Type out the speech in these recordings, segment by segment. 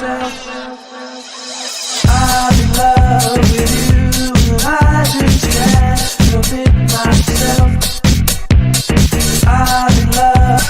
myself. I'm in love with you, I just can't help it myself. I'm in love.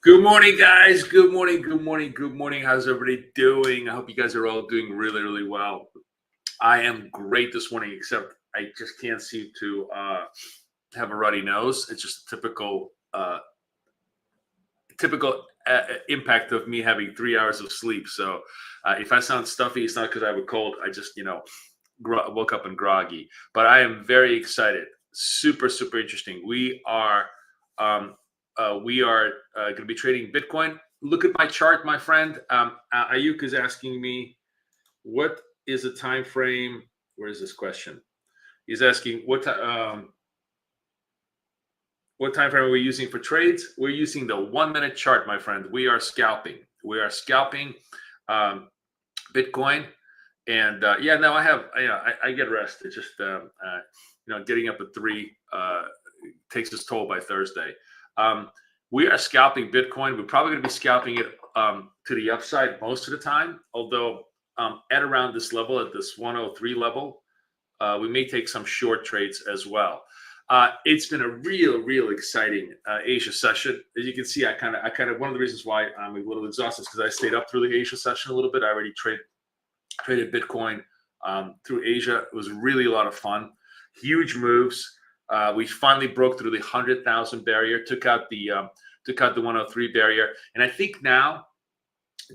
Good morning, guys. Good morning. How's everybody doing? I hope you guys are all doing really, really well. I am great this morning, except I just can't seem to have a runny nose. It's just a typical impact of me having 3 hours of sleep. So if I sound stuffy, it's not because I have a cold. I just, woke up and groggy. But I am very excited. Super, super interesting. We are going to be trading Bitcoin. Look at my chart, my friend. Ayuk is asking me, what is the time frame? Where is this question? He's asking what time frame are we using for trades? We're using the 1 minute chart, my friend. We are scalping. Bitcoin. And I get rest. It's just getting up at 3 takes its toll by Thursday. We are scalping Bitcoin. We're probably going to be scalping it to the upside most of the time, although at around this level, at this 103 level, we may take some short trades as well. It's been a real exciting Asia session. As you can see, I kind of one of the reasons why I'm a little exhausted is because I stayed up through the Asia session a little bit. I already traded Bitcoin through Asia. It was really a lot of fun. Huge moves. We finally broke through the 100,000 barrier, took out the 103 barrier, and I think now,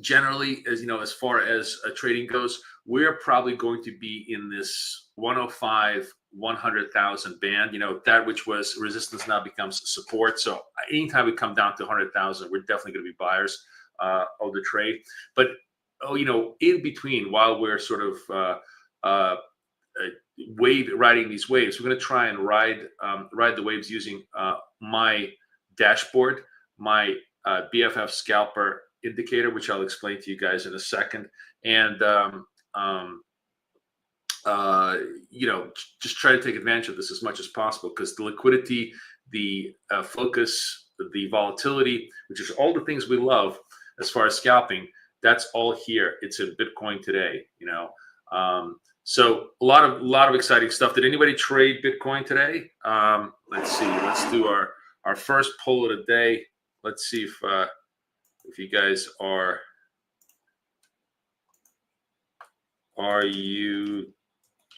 generally, as far as trading goes, we're probably going to be in this 105, 100,000 band. That which was resistance now becomes support. So anytime we come down to 100,000, we're definitely going to be buyers of the trade. But in between, while we're sort of riding these waves, we're going to try and ride the waves using my dashboard, my BFF scalper indicator, which I'll explain to you guys in a second, and just try to take advantage of this as much as possible, because the liquidity, the focus, the volatility, which is all the things we love as far as scalping, that's all here. It's in Bitcoin today, So a lot of exciting stuff. Did anybody trade Bitcoin today? Let's see. Let's do our first poll of the day. Let's see if if you guys are you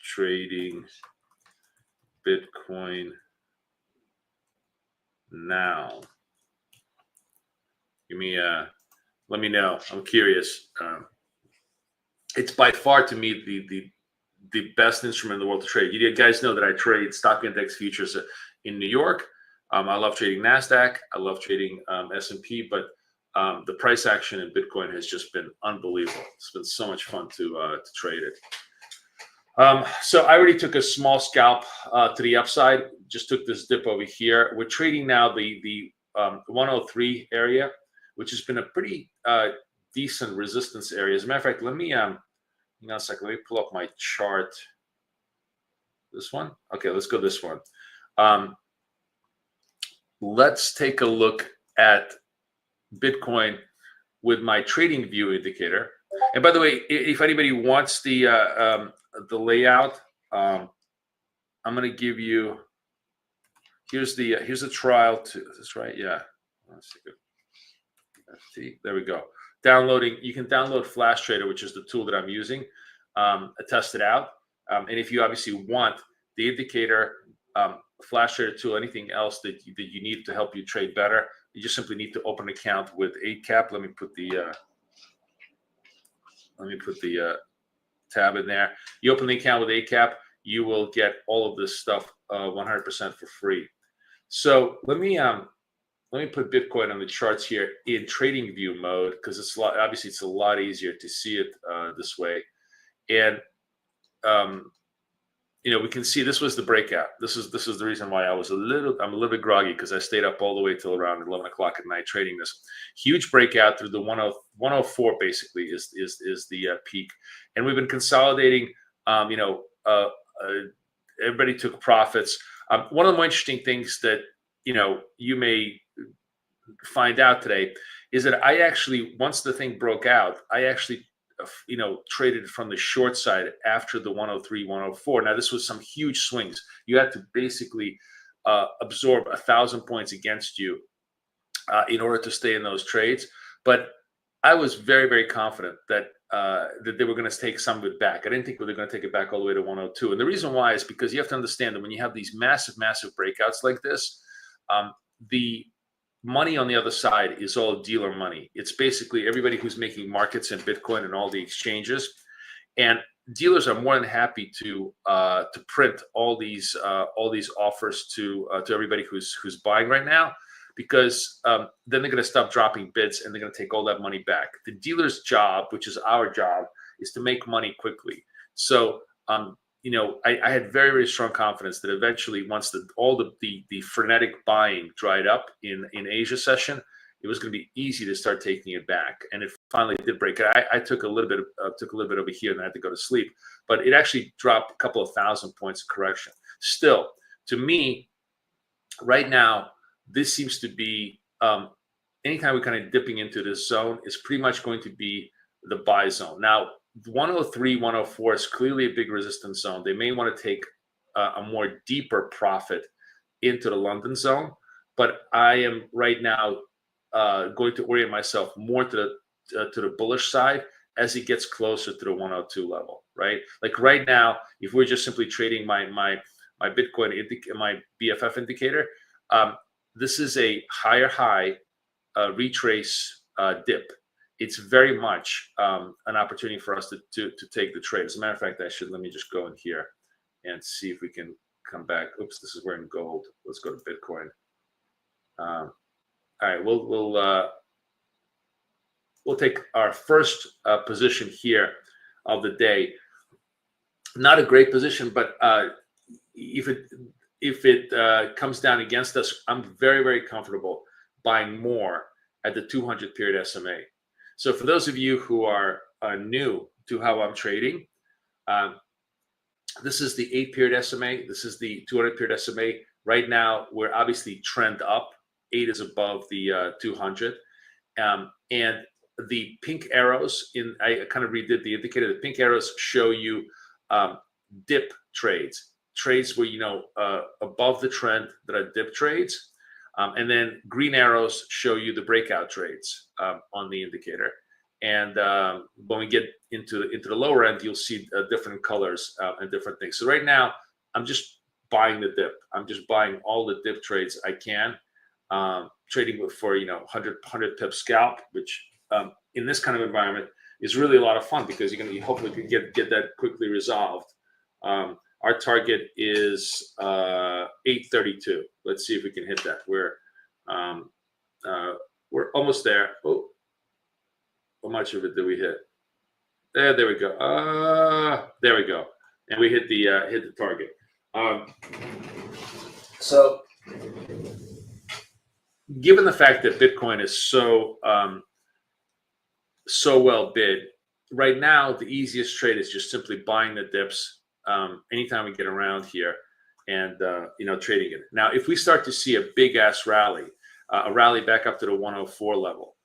trading Bitcoin now? Give me let me know. I'm curious. It's by far to me the best instrument in the world to trade. You guys know that I trade stock index futures in New York. I love trading NASDAQ. I love trading S&P, but the price action in Bitcoin has just been unbelievable. It's been so much fun to trade it. So I already took a small scalp to the upside. Just took this dip over here. We're trading now the 103 area, which has been a pretty decent resistance area. As a matter of fact, let me hang on a second. Let me pull up my chart. This one? Okay, let's go this one. Let's take a look at Bitcoin with my trading view indicator. And by the way, if anybody wants the layout, I'm going to give you. Here's the trial. Is this right? Yeah. Let's take a, there we go. Downloading. You can download FlashTrader, which is the tool that I'm using. Test it out. And if you obviously want the indicator, FlashTrader tool, anything else that you need to help you trade better, you just simply need to open an account with 8cap. Let me put the tab in there. You open the account with 8cap, you will get all of this stuff 100% for free. So let me put Bitcoin on the charts here in trading view mode, because it's obviously it's a lot easier to see it this way. And we can see this was the breakout. This is the reason why I'm a little bit groggy, because I stayed up all the way till around 11 o'clock at night trading this huge breakout through the 104 basically is the peak, and we've been consolidating. Everybody took profits. One of the more interesting things that you may find out today is that I actually, once the thing broke out, I actually traded from the short side after the 103, 104. Now, this was some huge swings. You had to basically absorb 1,000 points against you in order to stay in those trades. But I was very, very confident that they were going to take some of it back. I didn't think they were going to take it back all the way to 102. And the reason why is because you have to understand that when you have these massive, massive breakouts like this, the money on the other side is all dealer money. It's basically everybody who's making markets in Bitcoin and all the exchanges, and dealers are more than happy to print all these offers to everybody who's buying right now, because then they're going to stop dropping bids and they're going to take all that money back. The dealer's job, which is our job, is to make money quickly. So I had very, very strong confidence that eventually, once all the frenetic buying dried up in Asia session, it was going to be easy to start taking it back. And it finally did break. I took a little bit over here, and I had to go to sleep. But it actually dropped a couple of 1,000 points of correction. Still, to me, right now, this seems to be anytime we're kind of dipping into this zone, is pretty much going to be the buy zone. Now, 103, 104 is clearly a big resistance zone. They may want to take a more deeper profit into the London zone, but I am right now going to orient myself more to the bullish side as it gets closer to the 102 level, right? Like right now, if we're just simply trading my Bitcoin, my BFF indicator, this is a higher high retrace dip. It's very much an opportunity for us to take the trade. As a matter of fact, let me just go in here and see if we can come back. Oops, this is we're in gold. Let's go to Bitcoin. All right, we'll take our first position here of the day. Not a great position, but if it comes down against us, I'm very, very comfortable buying more at the 200 period SMA. So for those of you who are new to how I'm trading, this is the 8 period SMA. This is the 200 period SMA. Right now, we're obviously trend up. 8 is above the 200. And the pink arrows, I kind of redid the indicator. The pink arrows show you dip trades where, above the trend that are dip trades. And then green arrows show you the breakout trades on the indicator. And when we get into the lower end, you'll see different colors and different things. So right now, I'm just buying the dip. I'm just buying all the dip trades I can, trading for 100 pip scalp, which in this kind of environment is really a lot of fun because you hopefully can get that quickly resolved. Our target is 832. Let's see if we can hit that. We're almost there. Oh, how much of it did we hit? There we go. There we go, and we hit the target. So, given the fact that Bitcoin is so well bid, right now the easiest trade is just simply buying the dips anytime we get around here, and trading it. Now, if we start to see a big ass rally, a rally back up to the 104 level,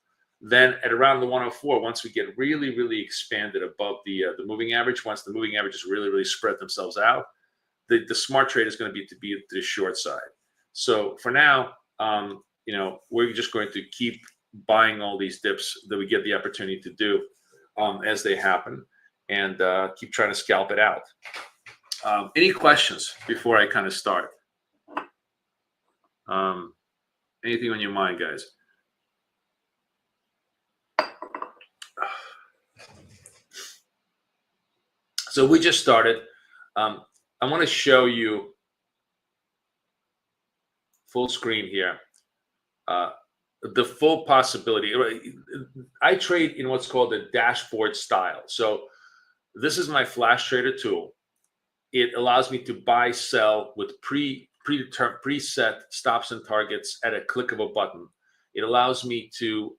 then at around the 104, once we get really, really expanded above the moving average, once the moving averages really, really spread themselves out, the smart trade is going to be to the short side. So for now, we're just going to keep buying all these dips that we get the opportunity to do as they happen, and keep trying to scalp it out. Any questions before I kind of start? Anything on your mind, guys? So we just started. I want to show you full screen here. The full possibility. I trade in what's called a dashboard style. So this is my FlashTrader tool. It allows me to buy, sell with preset stops and targets at a click of a button. It allows me to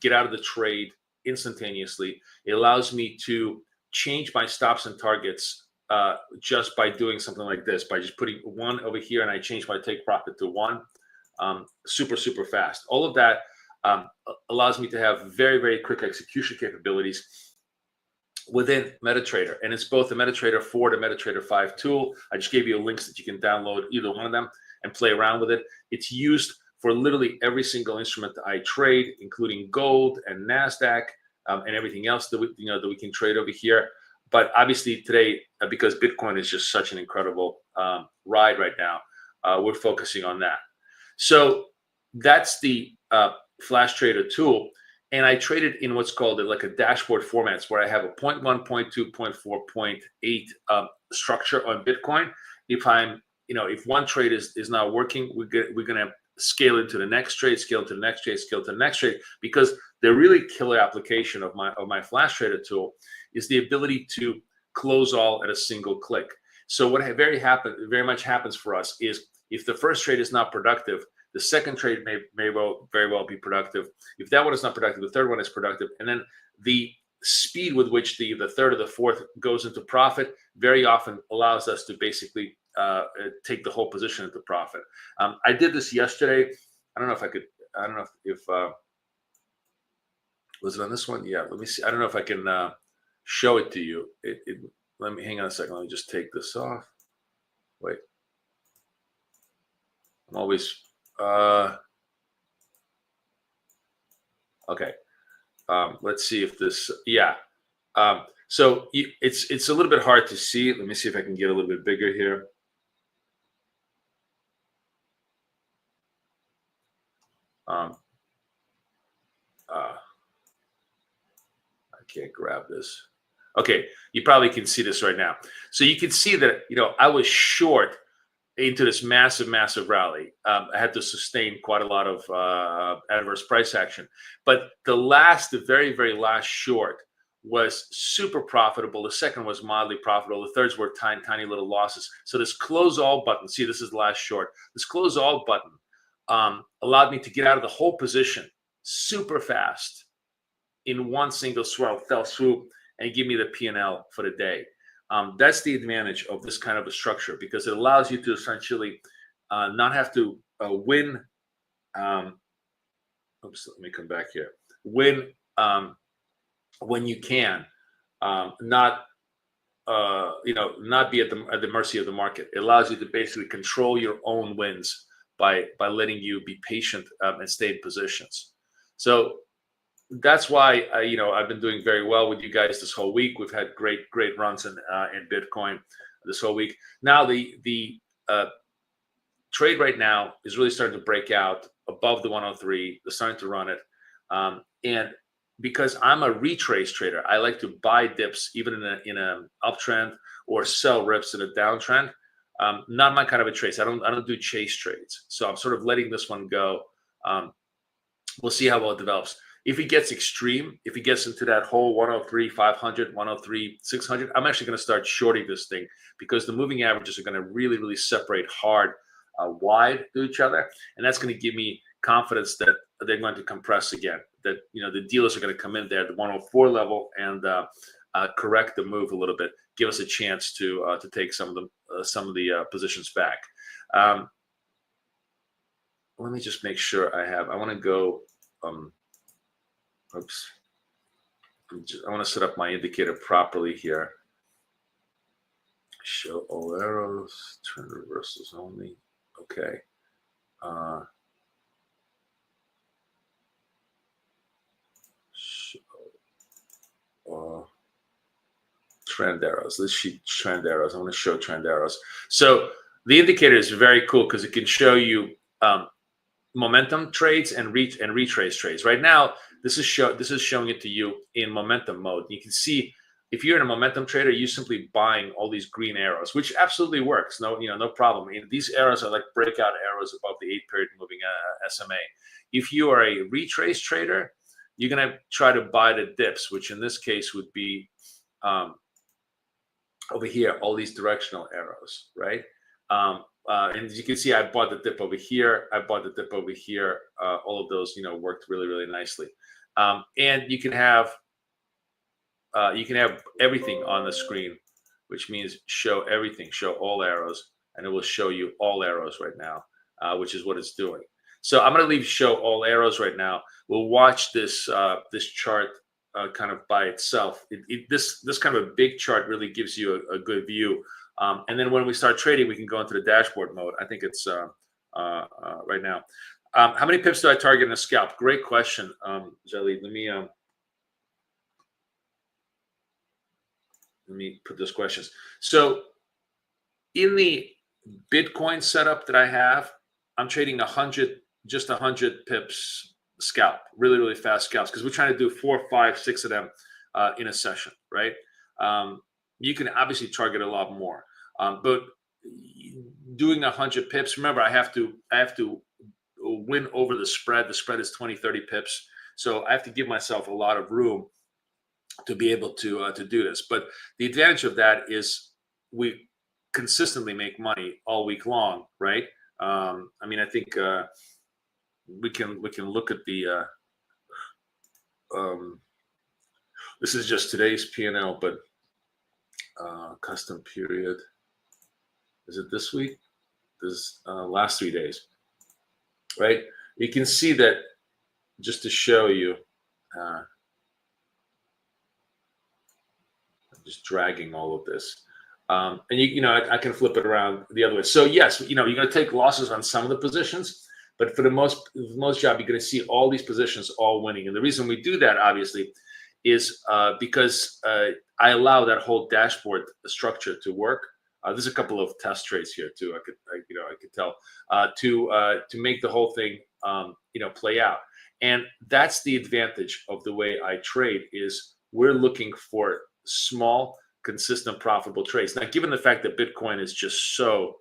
get out of the trade instantaneously. It allows me to change my stops and targets just by doing something like this, by just putting one over here, and I change my take profit to 1. Super, super fast. All of that allows me to have very, very quick execution capabilities within MetaTrader. And it's both the MetaTrader 4 to MetaTrader 5 tool. I just gave you links that you can download either one of them and play around with it. It's used for literally every single instrument that I trade, including gold and NASDAQ and everything else that we can trade over here. But obviously today, because Bitcoin is just such an incredible ride right now, we're focusing on that. So that's the FlashTrader tool. And I traded in what's called like a dashboard formats, where I have a 0.1, 0.2, 0.4, 0.8 structure on Bitcoin. If one trade is not working, we're going to scale into the next trade, scale to the next trade, scale to the next trade, because the really killer application of my FlashTrader tool is the ability to close all at a single click. So what very much happens for us is, if the first trade is not productive, the second trade may very well be productive. If that one is not productive, the third one is productive. And then the speed with which the third or the fourth goes into profit very often allows us to basically take the whole position into profit. I did this yesterday. I don't know if was it on this one? Yeah, let me see. I don't know if I can show it to you. Let me hang on a second. Let me just take this off. Wait. I'm always okay. Let's see if this. Yeah. So it's a little bit hard to see. Let me see if I can get a little bit bigger here. I can't grab this. Okay, you probably can see this right now. So you can see that I was short into this massive rally. I had to sustain quite a lot of adverse price action, but the very, very last short was super profitable. The second was mildly profitable. The thirds were tiny little losses. So this close all button, see, this is the last short. This close all button allowed me to get out of the whole position super fast in one single fell swoop, and give me the P&L for the day. That's the advantage of this kind of a structure, because it allows you to essentially not have to win. Oops, let me come back here. Win when you can, not be at the mercy of the market. It allows you to basically control your own wins by letting you be patient and stay in positions. So that's why I've been doing very well with you guys this whole week. We've had great runs in Bitcoin this whole week. Now the trade right now is really starting to break out above the 103. They're starting to run it, and because I'm a retrace trader, I like to buy dips even in an uptrend or sell rips in a downtrend. Not my kind of a trace. I don't do chase trades. So I'm sort of letting this one go. We'll see how well it develops. If it gets extreme, if it gets into that whole 103, 500, 103, 600, I'm actually going to start shorting this thing because the moving averages are going to really, really separate hard wide to each other. And that's going to give me confidence that they're going to compress again, that the dealers are going to come in there at the 104 level and correct the move a little bit, give us a chance to take some of the positions back. Let me just make sure I want to go. Oops. I want to set up my indicator properly here. Show all arrows, turn reversals only. Okay. Show trend arrows. Let's see trend arrows. I want to show trend arrows. So the indicator is very cool because it can show you momentum trades and retrace trades. Right now, this is showing it to you in momentum mode. You can see if you're in a momentum trader, you're simply buying all these green arrows, which absolutely works. No problem. I mean, these arrows are like breakout arrows above the 8-period moving SMA. If you are a retrace trader, you're gonna try to buy the dips, which in this case would be over here, all these directional arrows, right? And as you can see, I bought the dip over here. I bought the dip over here. All of those, worked really, really nicely. And you can have everything on the screen, which means show everything, show all arrows, and it will show you all arrows right now, which is what it's doing. So I'm going to leave show all arrows right now. We'll watch this chart kind of by itself. This kind of a big chart really gives you a good view. And then when we start trading, we can go into the dashboard mode. I think it's right now. How many pips do I target in a scalp? Great question, Jelly. Let me put those questions. So in the Bitcoin setup that I have, I'm trading 100 pips scalp, really, really fast scalps, because we're trying to do 4, 5, 6 of them in a session, right? You can obviously target a lot more, but doing 100 pips, remember, I have to win over the spread. The spread is 20, 30 pips. So I have to give myself a lot of room to be able to do this. But the advantage of that is we consistently make money all week long, right? I mean, I think we can look at the this is just today's P&L, but custom period. Is it this week? This last 3 days, right? You can see that just to show you. I'm just dragging all of this. And I can flip it around the other way. So yes, you're going to take losses on some of the positions, but for the most job, you're going to see all these positions all winning. And the reason we do that, obviously, is because I allow that whole dashboard structure to work. There's a couple of test trades here too. I could tell to make the whole thing play out. And that's the advantage of the way I trade is we're looking for small, consistent, profitable trades. Now, given the fact that Bitcoin is just so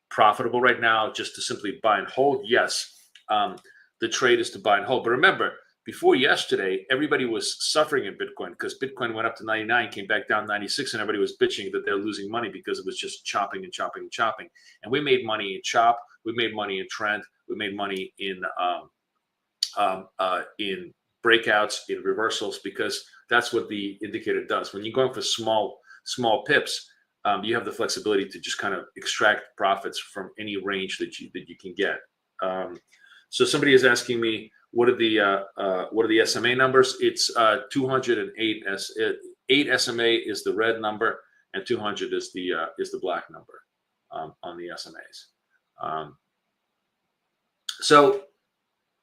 profitable right now, just to simply buy and hold, yes, the trade is to buy and hold. But remember, before yesterday, everybody was suffering in Bitcoin because Bitcoin went up to 99, came back down 96, and everybody was bitching that they're losing money because it was just chopping and chopping and chopping. And we made money in chop, we made money in trend, we made money in breakouts, in reversals, because that's what the indicator does. When you're going for small pips, you have the flexibility to just kind of extract profits from any range that you can get. So somebody is asking me, what are the SMA numbers? It's 208. 8 SMA is the red number, and 200 is the black number on the SMAs. So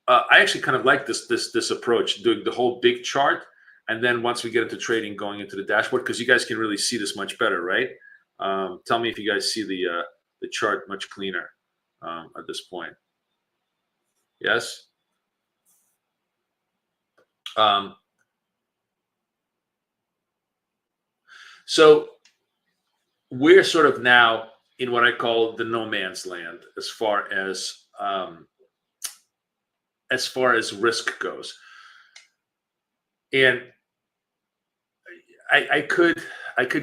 I actually kind of like this approach, doing the whole big chart, and then once we get into trading, going into the dashboard, because you guys can really see this much better, right? Tell me if you guys see the chart much cleaner at this point. Yes. So we're sort of now in what I call the no man's land as far as risk goes, and I could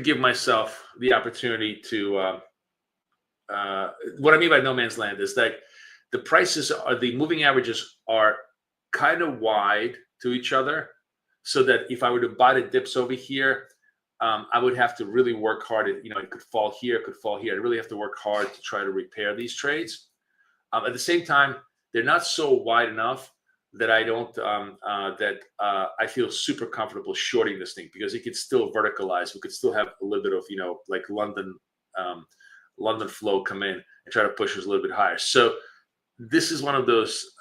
give myself the opportunity to. What I mean by no man's land is that the moving averages are kind of wide to each other, so that if I were to buy the dips over here, I would have to really work hard. It could fall here, it could fall here. I really have to work hard to try to repair these trades. At the same time, they're not so wide enough that I don't I feel super comfortable shorting this thing, because it could still verticalize. We could still have a little bit of like London flow come in and try to push us a little bit higher. So this is one of those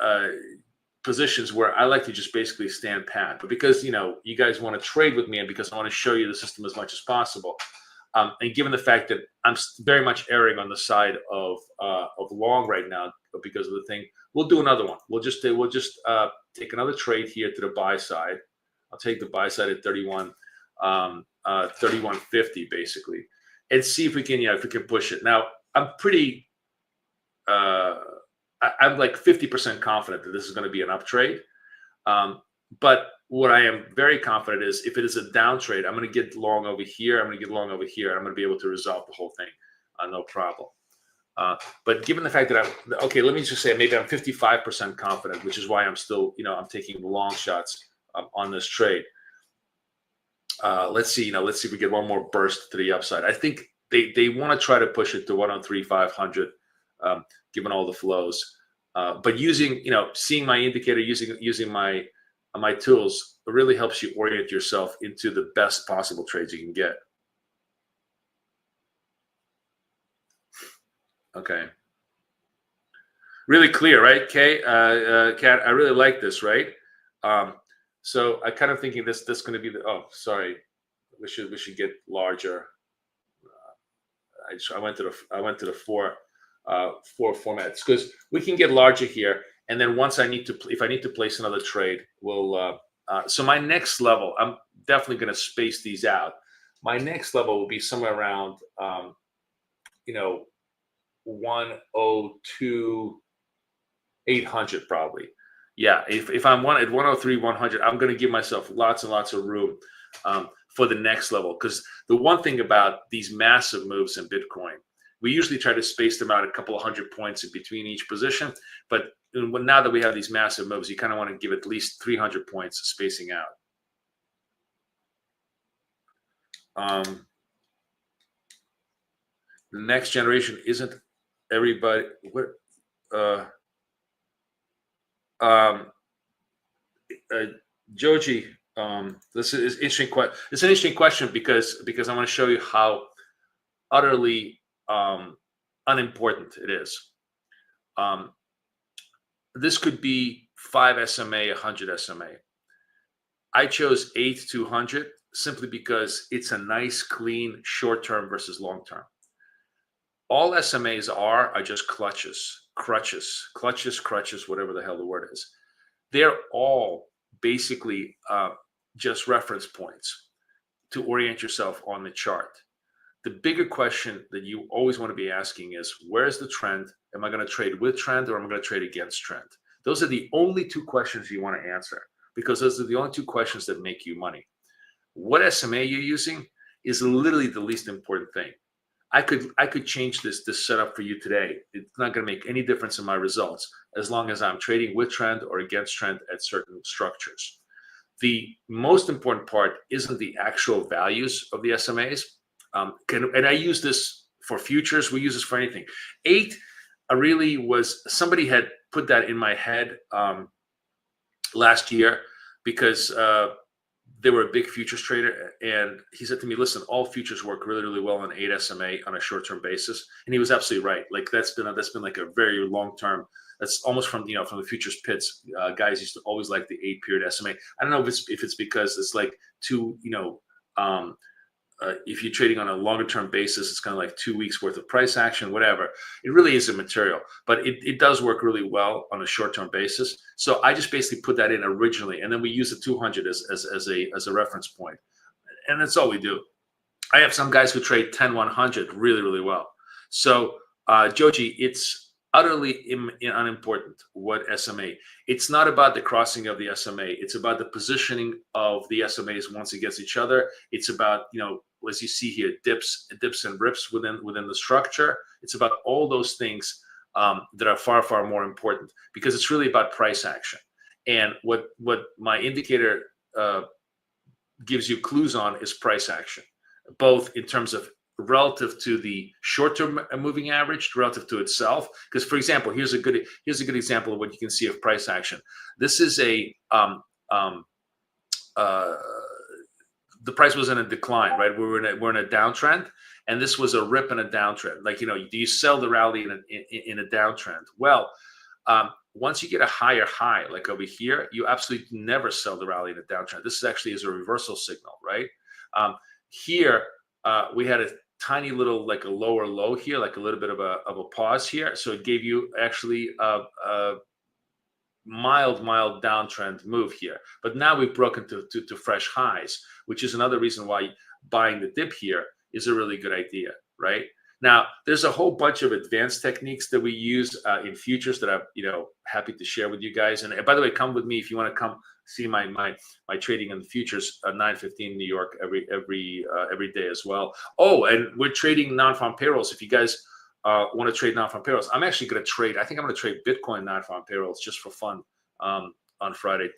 positions where I like to just basically stand pat. But because you guys want to trade with me, and because I want to show you the system as much as possible, and given the fact that I'm very much erring on the side of long right now because of the thing, we'll do another one. We'll just take another trade here to the buy side. I'll take the buy side at 31.50 basically, and see if we can push it. Now I'm pretty. I'm like 50% confident that this is going to be an up trade. But what I am very confident is, if it is a down trade, I'm going to get long over here. I'm going to get long over here. I'm going to be able to resolve the whole thing. No problem. But given the fact that let me just say maybe I'm 55% confident, which is why I'm still, I'm taking long shots on this trade. Let's see if we get one more burst to the upside. I think they want to try to push it to 103,500, given all the flows. But seeing my indicator, using my tools, it really helps you orient yourself into the best possible trades you can get. Okay. Really clear, right, Kay? Kat, I really like this, right? So I kind of thinking this going to be sorry, we should get larger. I went to the four formats, because we can get larger here, and then once if I need to place another trade, we'll so my next level, I'm definitely going to space these out. My next level will be somewhere around 102,800 probably. Yeah, if I'm at 103,100, I'm going to give myself lots and lots of room for the next level, because the one thing about these massive moves in Bitcoin, we usually try to space them out a couple of 100 points in between each position. But now that we have these massive moves, you kind of want to give at least 300 points spacing out. The next generation isn't everybody. Joji, this is interesting. It's an interesting question because I want to show you how utterly unimportant it is. This could be 5 SMA, 100 SMA. I chose 8-200 simply because it's a nice, clean, short-term versus long-term. All SMAs are just crutches, whatever the hell the word is. They're all basically just reference points to orient yourself on the chart. The bigger question that you always want to be asking is, where's the trend? Am I going to trade with trend, or am I going to trade against trend? Those are the only two questions you want to answer, because those are the only two questions that make you money. What SMA you're using is literally the least important thing. I could change this setup for you today. It's not going to make any difference in my results as long as I'm trading with trend or against trend at certain structures. The most important part isn't the actual values of the SMAs. And I use this for futures. We use this for anything. 8 really was, somebody had put that in my head last year, because they were a big futures trader, and he said to me, "Listen, all futures work really, really well on 8 SMA on a short-term basis," and he was absolutely right. Like that's been like a very long-term. That's almost from from the futures pits. Guys used to always like the 8-period SMA. I don't know if it's because it's like too um, if you're trading on a longer term basis, it's kind of like 2 weeks worth of price action, whatever. It really is immaterial, but it does work really well on a short term basis. So I just basically put that in originally, and then we use the 200 as a reference point, and that's all we do. I have some guys who trade 10-100 really, really well. So, Joji, it's utterly unimportant what SMA. It's not about the crossing of the SMA. It's about the positioning of the SMAs once against each other. It's about, as you see here, dips and rips within the structure. It's about all those things that are far, far more important, because it's really about price action. And what my indicator gives you clues on is price action, both in terms of relative to the short-term moving average, relative to itself. Because, for example, here's a good example of what you can see of price action. This is the price was in a decline, right? We're in a downtrend, and this was a rip and a downtrend. Like, do you sell the rally in a downtrend? Well, once you get a higher high, like over here, you absolutely never sell the rally in a downtrend. This is actually is a reversal signal, right? Here, we had a tiny little, like a lower low here, like a little bit of a pause here. So it gave you actually a mild downtrend move here. But now we've broken to fresh highs, which is another reason why buying the dip here is a really good idea, right? Now, there's a whole bunch of advanced techniques that we use in futures that I'm, happy to share with you guys. And by the way, come with me if you want to come see my trading in the futures at 9:15 New York every day as well. Oh, and we're trading non-farm payrolls. If you guys want to trade non-farm payrolls, I'm actually going to trade. I think I'm going to trade Bitcoin non-farm payrolls just for fun on Friday,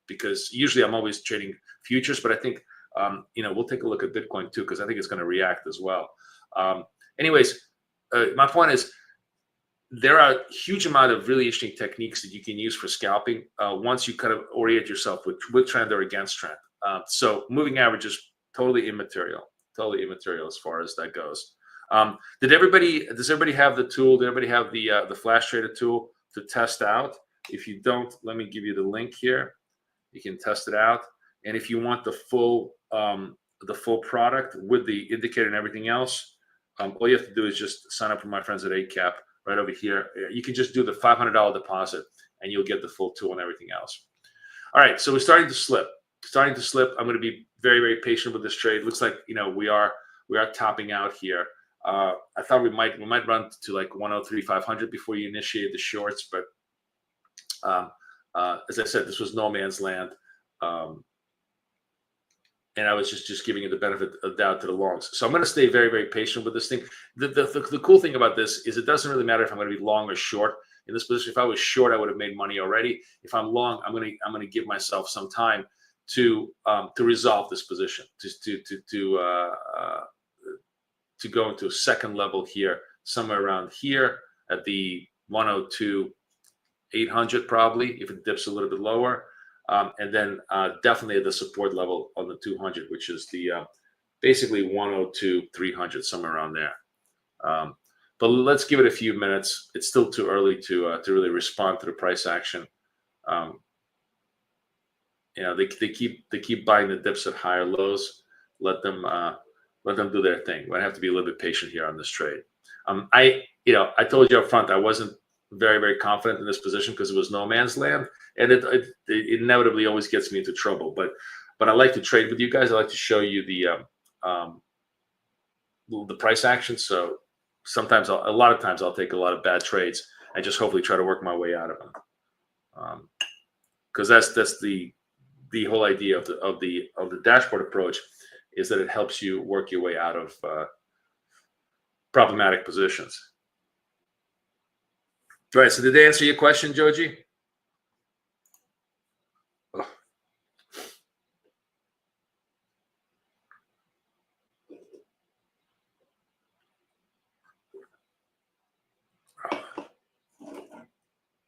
because usually I'm always trading futures, but I think we'll take a look at Bitcoin too, because I think it's going to react as well. Anyways, my point is, there are a huge amount of really interesting techniques that you can use for scalping once you kind of orient yourself with trend or against trend. So moving average is totally immaterial as far as that goes. Does everybody have the tool? Did everybody have the FlashTrader tool to test out? If you don't, let me give you the link here. You can test it out. And if you want the full product with the indicator and everything else, all you have to do is just sign up for my friends at ACAP right over here. You can just do the $500 deposit, and you'll get the full tool and everything else. All right, so we're starting to slip. I'm going to be very, very patient with this trade. Looks like we are topping out here. I thought we might run to like 103.500 before you initiate the shorts, but as I said, this was no man's land. And I was just giving you the benefit of doubt to the longs. So I'm going to stay very, very patient with this thing. The cool thing about this is it doesn't really matter if I'm going to be long or short in this position. If I was short, I would have made money already. If I'm long, I'm going to give myself some time to resolve this position, to go into a second level here, somewhere around here at the 102.800 probably, if it dips a little bit lower. And then definitely at the support level on the 200, which is the basically 102.300, somewhere around there. But let's give it a few minutes. It's still too early to really respond to the price action. They keep buying the dips at higher lows. Let them do their thing. We have to be a little bit patient here on this trade. I told you up front I wasn't very, very confident in this position because it was no man's land, and it inevitably always gets me into trouble. But I like to trade with you guys. I like to show you the price action. So sometimes, a lot of times, I'll take a lot of bad trades and just hopefully try to work my way out of them. Because that's the whole idea of the dashboard approach, is that it helps you work your way out of problematic positions. All right, so did they answer your question, Joji?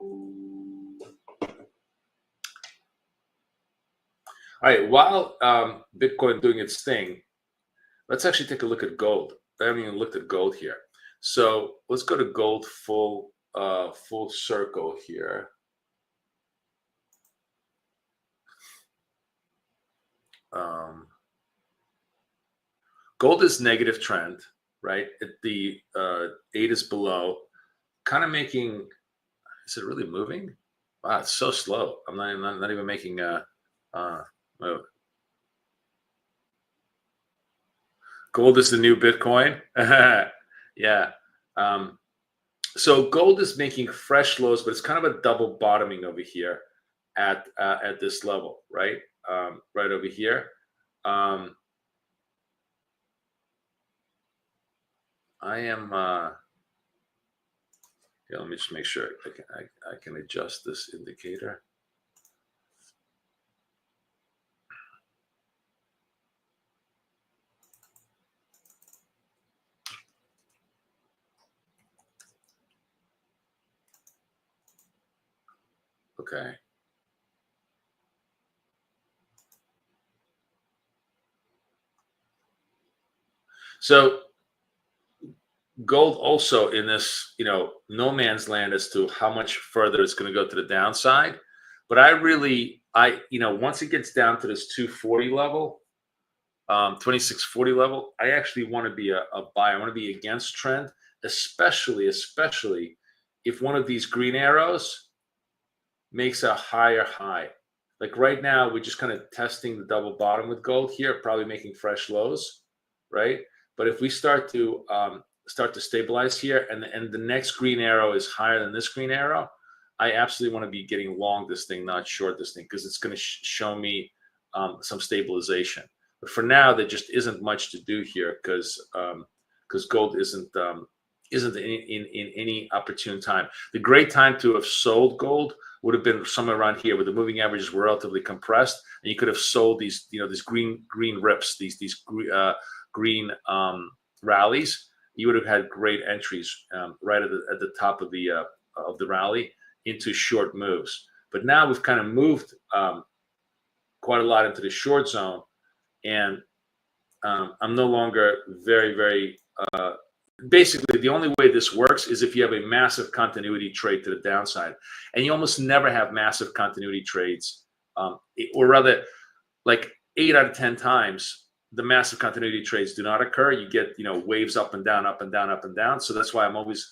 Oh. All right, while Bitcoin doing its thing, let's actually take a look at gold. I haven't even looked at gold here. So let's go to gold full circle here. Gold is negative trend, right? The 8 is below, kind of making. Is it really moving? Wow, it's so slow. I'm not even making a move. Gold is the new Bitcoin. Yeah. So gold is making fresh lows, but it's kind of a double bottoming over here at this level, right? Right over here. I am. Yeah, let me just make sure I can adjust this indicator. Okay. So gold also in this, no man's land as to how much further it's going to go to the downside. But once it gets down to this 240 level, 2640 level, I actually want to be a buyer. I want to be against trend, especially if one of these green arrows makes a higher high. Like right now, we're just kind of testing the double bottom with gold here, probably making fresh lows, right? But if we start to stabilize here, and the next green arrow is higher than this green arrow, I absolutely want to be getting long this thing, not short this thing, because it's going to show me some stabilization. But for now, there just isn't much to do here because gold isn't in any opportune time. The great time to have sold gold would have been somewhere around here, where the moving averages were relatively compressed, and you could have sold these these green rips, these green rallies. You would have had great entries right at the top of the rally into short moves. But now we've kind of moved quite a lot into the short zone, and I'm no longer very basically, the only way this works is if you have a massive continuity trade to the downside, and you almost never have massive continuity trades, or rather, like 8 out of 10 times, the massive continuity trades do not occur. You get waves up and down, up and down, up and down. So that's why I'm always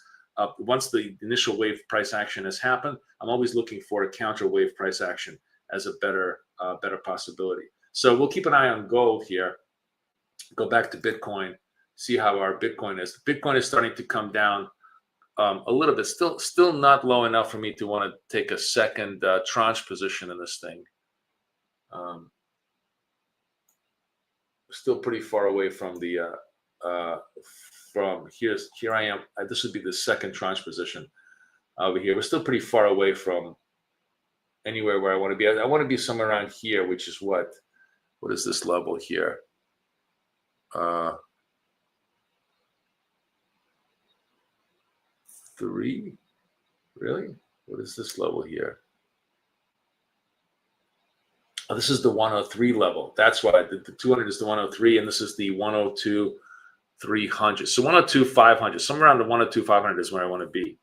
once the initial wave price action has happened, I'm always looking for a counter wave price action as a better possibility. So we'll keep an eye on gold here. Go back to Bitcoin. See how our Bitcoin is. Bitcoin is starting to come down a little bit. Still not low enough for me to want to take a second tranche position in this thing. Still pretty far away from the from here I am. This would be the second tranche position over here. We're still pretty far away from anywhere where I want to be. I want to be somewhere around here, which is what is this level here? 3, really? What is this level here? Oh, this is the 103 level. That's why the 200 is the 103, and this is the 102 300. So 102 500, somewhere around the 102 500 is where I want to be.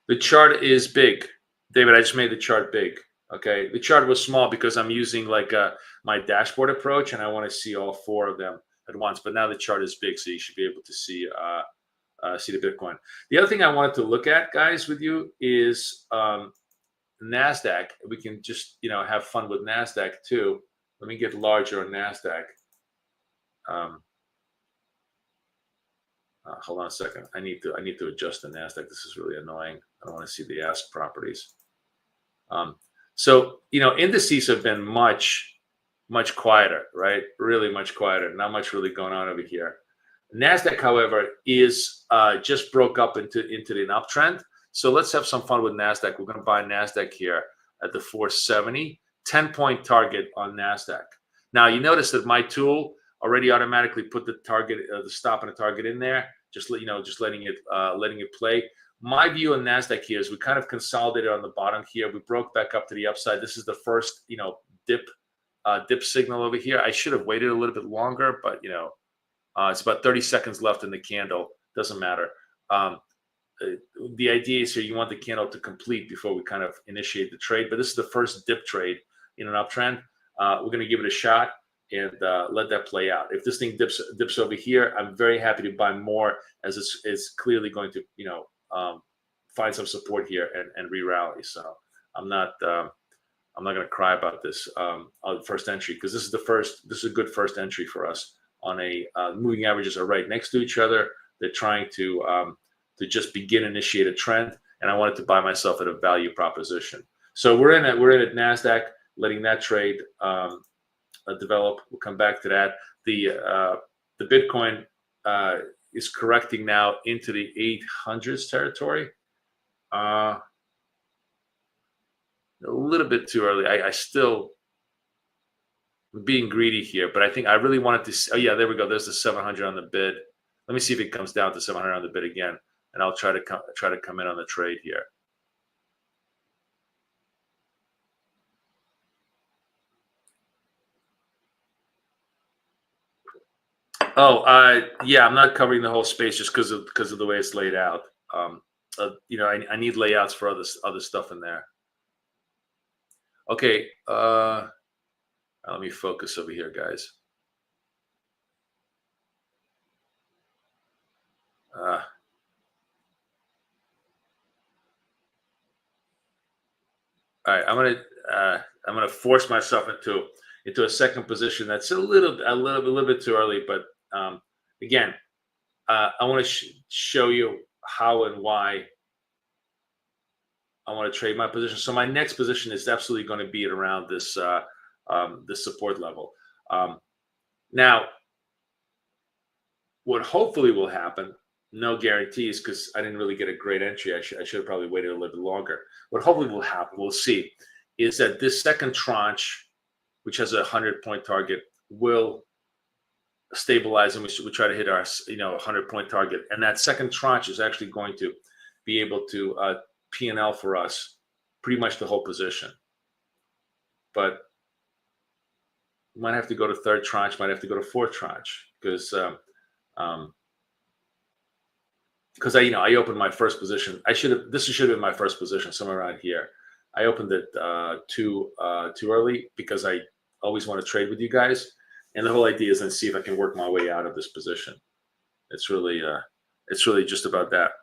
The chart is big, David. I just made the chart big. Okay, the chart was small because I'm using like my dashboard approach, and I want to see all 4 of them at once. But now the chart is big, so you should be able to see the Bitcoin. The other thing I wanted to look at, guys, with you is NASDAQ. We can just have fun with NASDAQ too. Let me get larger on NASDAQ. Hold on a second. I need to adjust the NASDAQ. This is really annoying. I don't want to see the ask properties. So indices have been much quieter, right? Really much quieter. Not much really going on over here. NASDAQ, however, is just broke up into an uptrend. So let's have some fun with NASDAQ. We're going to buy NASDAQ here at the 470, 10-point target on NASDAQ. Now you notice that my tool already automatically put the target, the stop and the target in there. Just just letting it play. My view on Nasdaq here is we kind of consolidated on the bottom here. We broke back up to the upside. This is the first dip signal over here. I should have waited a little bit longer, but it's about 30 seconds left in the candle. Doesn't matter. The idea is here you want the candle to complete before we kind of initiate the trade. But this is the first dip trade in an uptrend. We're going to give it a shot and let that play out. If this thing dips over here, I'm very happy to buy more, as it's clearly going to find some support here and re-rally. So I'm not going to cry about this on the first entry, because this is a good first entry for us on a moving averages are right next to each other. They're trying to just initiate a trend, and I wanted to buy myself at a value proposition. So we're in at Nasdaq, letting that trade develop. We'll come back to that. The Bitcoin is correcting now into the 800s territory. A little bit too early. I still being greedy here, but I think I really wanted to see, oh yeah, there we go. There's the 700 on the bid. Let me see if it comes down to 700 on the bid again, and I'll try to come in on the trade here. Oh, yeah, I'm not covering the whole space just because of the way it's laid out. I need layouts for other stuff in there. Okay, let me focus over here, guys. All right, I'm gonna force myself into a second position. That's a little bit too early, but again, I want to show you how and why I want to trade my position. So my next position is absolutely going to be at around this this support level. Now, what hopefully will happen, no guarantees because I didn't really get a great entry. I should have probably waited a little bit longer. What hopefully will happen, we'll see, is that this second tranche, which has a 100-point target, will stabilize, and we try to hit our 100-point target. And that second tranche is actually going to be able to P&L for us pretty much the whole position. But we might have to go to third tranche, might have to go to fourth tranche, because I opened my first position. This should have been my first position, somewhere around here. I opened it too early because I always want to trade with you guys, and the whole idea is then see if I can work my way out of this position. It's really just about that.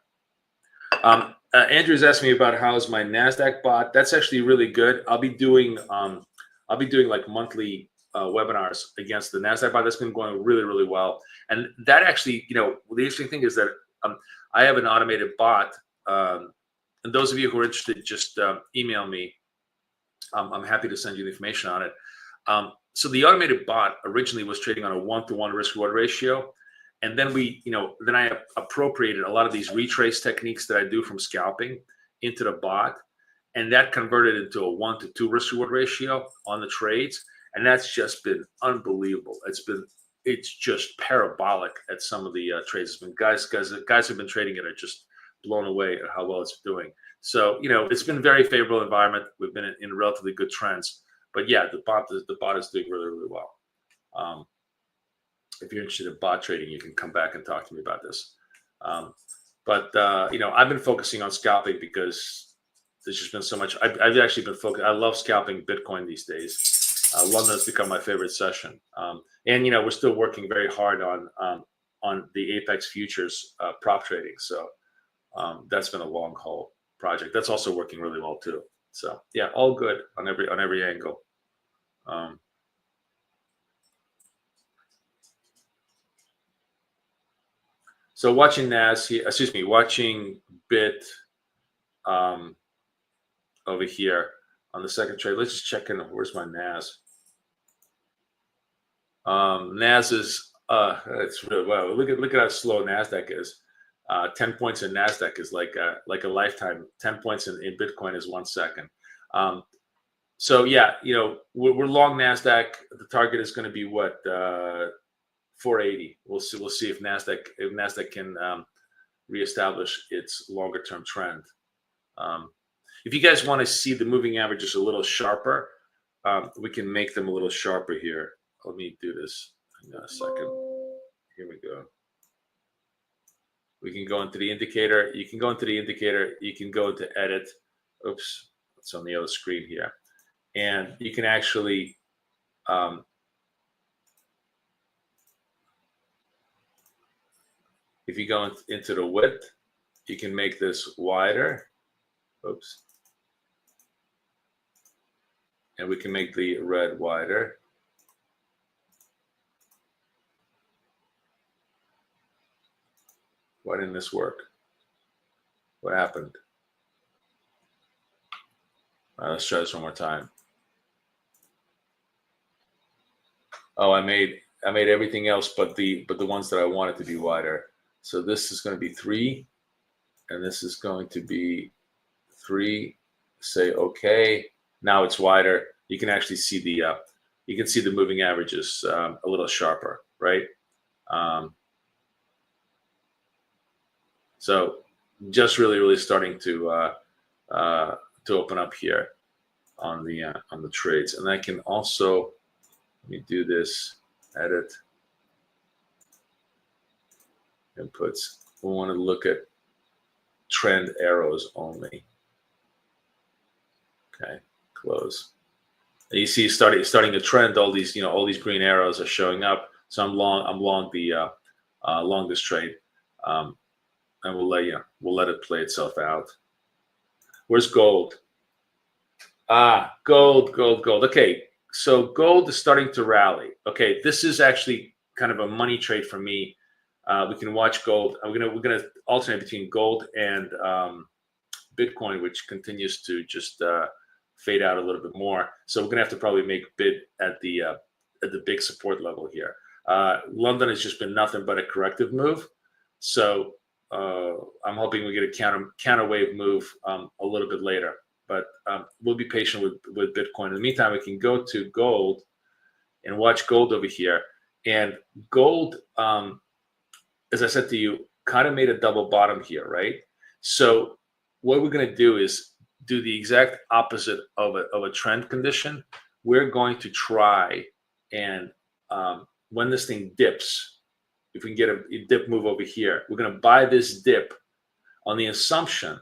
Andrew's asking me about how's my Nasdaq bot. That's actually really good. I'll be doing like monthly webinars against the Nasdaq bot. That's been going really, really well. And that actually, the interesting thing is that I have an automated bot. And those of you who are interested, just email me. I'm happy to send you the information on it. So the automated bot originally was trading on a 1-to-1 risk-reward ratio. And then then I appropriated a lot of these retrace techniques that I do from scalping into the bot. And that converted into a 1-to-2 risk-reward ratio on the trades. And that's just been unbelievable. It's just parabolic at some of the trades. It's been guys who've been trading it are just blown away at how well it's doing. So it's been a very favorable environment. We've been in relatively good trends. But yeah, the bot is doing really, really well. If you're interested in bot trading, you can come back and talk to me about this. I've been focusing on scalping because there's just been so much. I've actually been focused. I love scalping Bitcoin these days. London has become my favorite session. And we're still working very hard on the Apex futures prop trading. So that's been a long haul project. That's also working really well too. So yeah, all good on every angle. So watching watching Bit over here on the second trade. Let's just check in. Where's my NAS? NAS is it's really wow. Look at how slow Nasdaq is. 10 points in Nasdaq is like a lifetime. 10 points in Bitcoin is 1 second. So yeah, we're long Nasdaq. The target is going to be what 480. We'll see. We'll see if Nasdaq can reestablish its longer term trend. If you guys want to see the moving averages a little sharper, we can make them a little sharper here. Let me do this. Hang on a second. Here we go. We can go into the indicator. You can go into the indicator. You can go into edit. Oops, it's on the other screen here. And you can actually if you go into the width, you can make this wider. Oops. And we can make the red wider. Why didn't this work? What happened? All right, let's try this one more time. Oh, I made everything else but the ones that I wanted to be wider. So this is going to be 3, and this is going to be 3. Say okay. Now it's wider. You can actually see the moving averages a little sharper, right? So just really starting to open up here on the trades, and I can also, let me do this, edit, inputs. We want to look at trend arrows only. Okay, close. And you see starting a trend. All these green arrows are showing up. So I'm long this trade, and we'll let it play itself out. Where's gold? Gold. Okay, so gold is starting to rally. Okay, this is actually kind of a money trade for me. We can watch gold. We're gonna alternate between gold and Bitcoin, which continues to just fade out a little bit more. So we're gonna have to probably make bid at the big support level here. London has just been nothing but a corrective move. So I'm hoping we get a counter wave move a little bit later. But we'll be patient with Bitcoin. In the meantime, we can go to gold and watch gold over here. And gold, as I said to you, kind of made a double bottom here, right? So what we're going to do is do the exact opposite of a trend condition. We're going to try and when this thing dips, if we can get a dip move over here, we're going to buy this dip on the assumption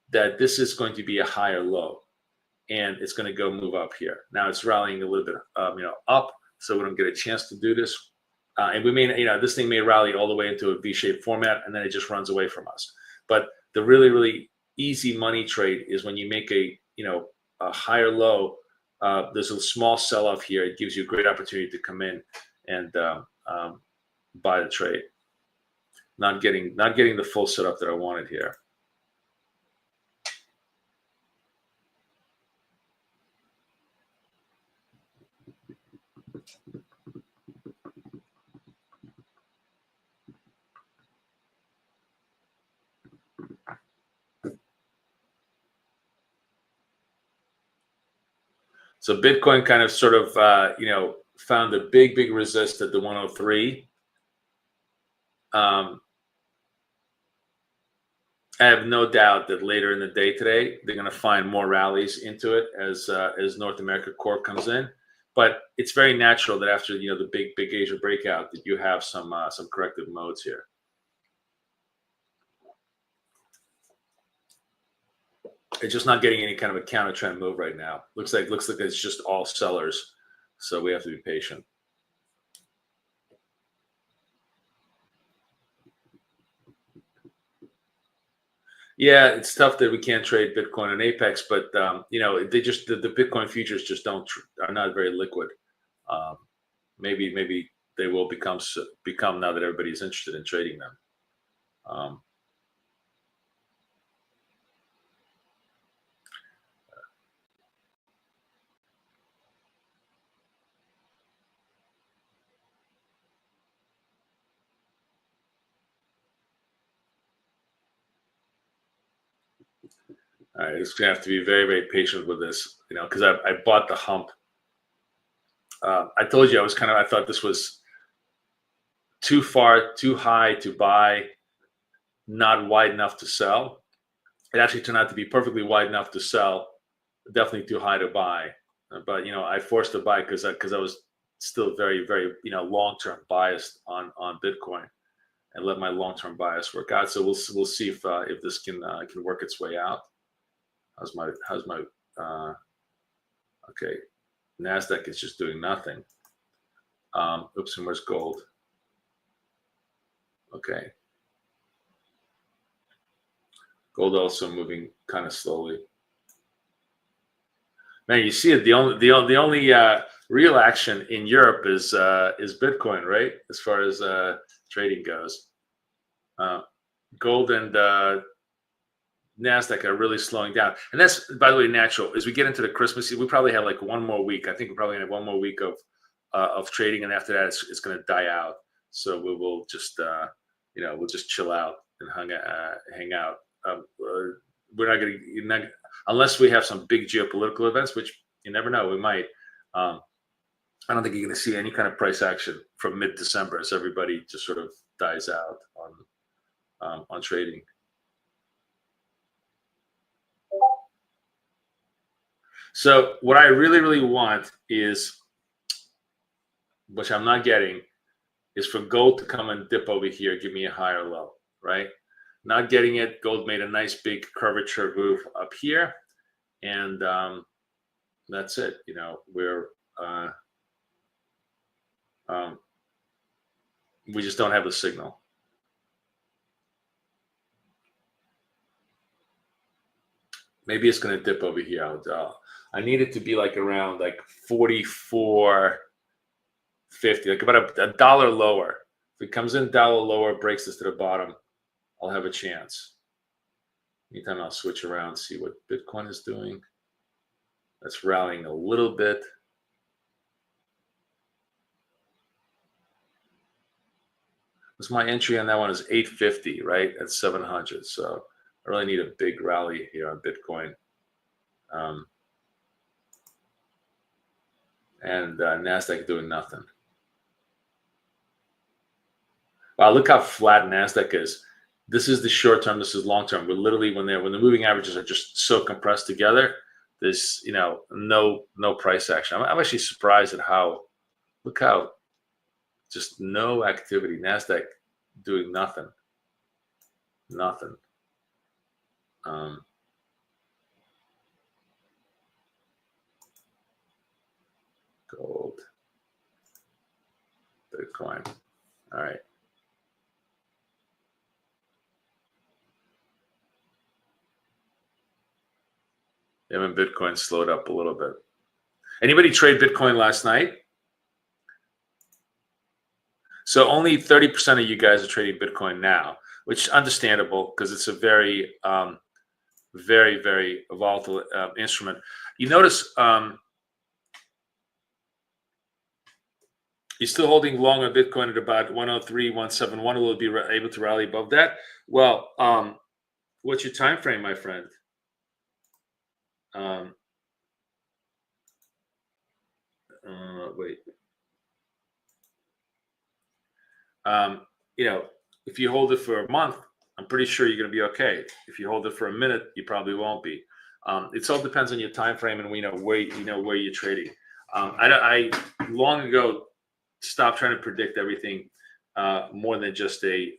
that this is going to be a higher low, and it's going to go move up here. Now it's rallying a little bit, up, so we don't get a chance to do this. And we may, this thing may rally all the way into a V-shaped format, and then it just runs away from us. But the really easy money trade is when you make a higher low. There's a small sell-off here. It gives you a great opportunity to come in and buy the trade. Not getting the full setup that I wanted here. So Bitcoin kind of sort of, found a big resist at the 103. I have no doubt that later in the day today, they're going to find more rallies into it as North America core comes in. But it's very natural that after, the big Asia breakout that you have some corrective modes here. It's just not getting any kind of a counter trend move right now. Looks like it's just all sellers. So we have to be patient. Yeah, it's tough that we can't trade Bitcoin and Apex, but they just the Bitcoin futures just are not very liquid. Maybe they will become now that everybody's interested in trading them. All right, it's gonna have to be very patient with this, because I bought the hump. I told you I thought this was too far, too high to buy, not wide enough to sell. It actually turned out to be perfectly wide enough to sell, definitely too high to buy. But I forced to buy because I was still very, very long-term biased on Bitcoin, and let my long-term bias work out. So we'll see if this can work its way out. How's my okay? Nasdaq is just doing nothing. Oops, and where's gold? Okay, gold also moving kind of slowly. Man, you see it. The only real action in Europe is Bitcoin, right? As far as trading goes, gold and Nasdaq are really slowing down, and that's, by the way, natural. As we get into the Christmas season, we probably have like one more week. I think we probably have one more week of trading, and after that, it's going to die out. So we will just we'll just chill out and hang out. We're not going to unless we have some big geopolitical events, which you never know, we might. I don't think you're going to see any kind of price action from mid-December as everybody just sort of dies out on trading. So what I really, really want is, which I'm not getting, is for gold to come and dip over here, give me a higher low, right? Not getting it. Gold made a nice big curvature move up here, and that's it. We're we just don't have the signal. Maybe it's going to dip over here. I need it to be like around like 44.50, like about a dollar lower. If it comes in $1 lower, breaks this to the bottom, I'll have a chance. Anytime I'll switch around, see what Bitcoin is doing. That's rallying a little bit. Because my entry on that one is 850, right? At 700. So I really need a big rally here on Bitcoin. And Nasdaq doing nothing. Wow, look how flat Nasdaq is. This is the short term. This is long term. We're literally when the moving averages are just so compressed together, there's no price action. I'm actually surprised at how, look how just no activity. Nasdaq doing nothing. Gold, Bitcoin. All right. Even Bitcoin slowed up a little bit. Anybody trade Bitcoin last night? So only 30% of you guys are trading Bitcoin now, which is understandable because it's a very, very, very volatile instrument. You notice you're still holding long on Bitcoin at about 103, 171. Will it be able to rally above that? Well, what's your time frame, my friend? Wait. If you hold it for a month, I'm pretty sure you're going to be okay. If you hold it for a minute, you probably won't be. It all depends on your time frame, and we know where you're trading. I long ago stopped trying to predict everything more than just a